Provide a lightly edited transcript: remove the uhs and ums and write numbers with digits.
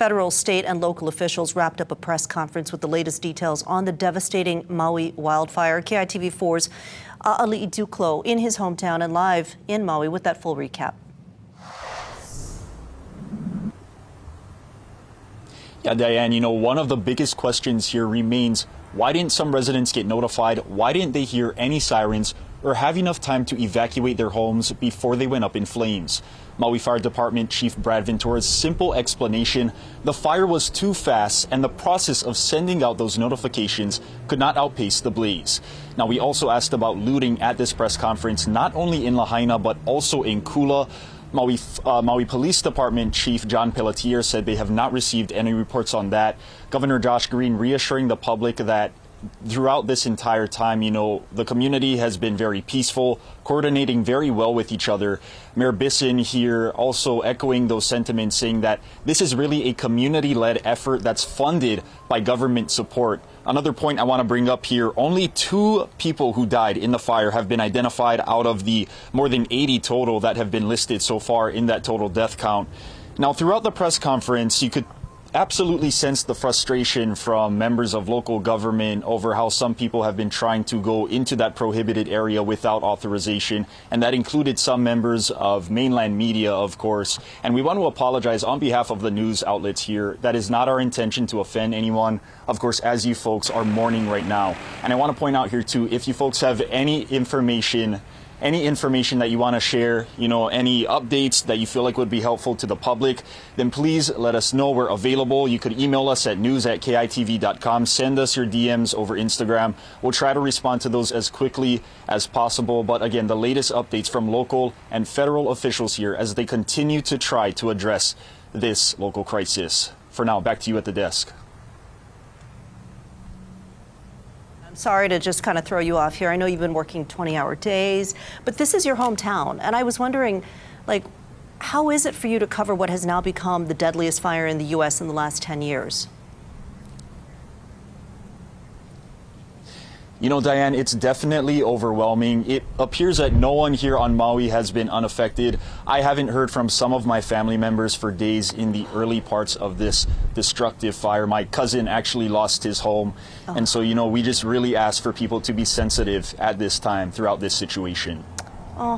Federal, state, and local officials wrapped up a press conference with the latest details on the devastating Maui wildfire. KITV4's Ali Duclo in his hometown and live in Maui with that full recap. Yeah, Diane, one of the biggest questions here remains, why didn't some residents get notified? Why didn't they hear any sirens or have enough time to evacuate their homes before they went up in flames? Maui Fire Department Chief Brad Ventura's simple explanation: the fire was too fast and the process of sending out those notifications could not outpace the blaze. Now, we also asked about looting at this press conference, not only in Lahaina, but also in Kula. Maui Police Department Chief John Pelletier said they have not received any reports on that. Governor Josh Green reassuring the public that throughout this entire time, the community has been very peaceful, coordinating very well with each other. Mayor Bisson here also echoing those sentiments, saying that this is really a community-led effort that's funded by government support. Another point I want to bring up here, only 2 people who died in the fire have been identified out of the more than 80 total that have been listed so far in that total death count. Now, throughout the press conference, you could absolutely sense the frustration from members of local government over how some people have been trying to go into that prohibited area without authorization, and that included some members of mainland media, of course. And we want to apologize on behalf of the news outlets here. That is not our intention to offend anyone, of course, as you folks are mourning right now. And I want to point out here too, if you folks have any information that you want to share, any updates that you feel like would be helpful to the public, then please let us know. We're available. You could email us at news@kitv.com. Send us your DMs over Instagram. We'll try to respond to those as quickly as possible. But again, the latest updates from local and federal officials here as they continue to try to address this local crisis. For now, back to you at the desk. I'm sorry to just kind of throw you off here. I know you've been working 20-hour days, but this is your hometown. And I was wondering, how is it for you to cover what has now become the deadliest fire in the U.S. in the last 10 years? Diane, it's definitely overwhelming. It appears that no one here on Maui has been unaffected. I haven't heard from some of my family members for days in the early parts of this destructive fire. My cousin actually lost his home. Oh. And so, we just really ask for people to be sensitive at this time throughout this situation. Oh,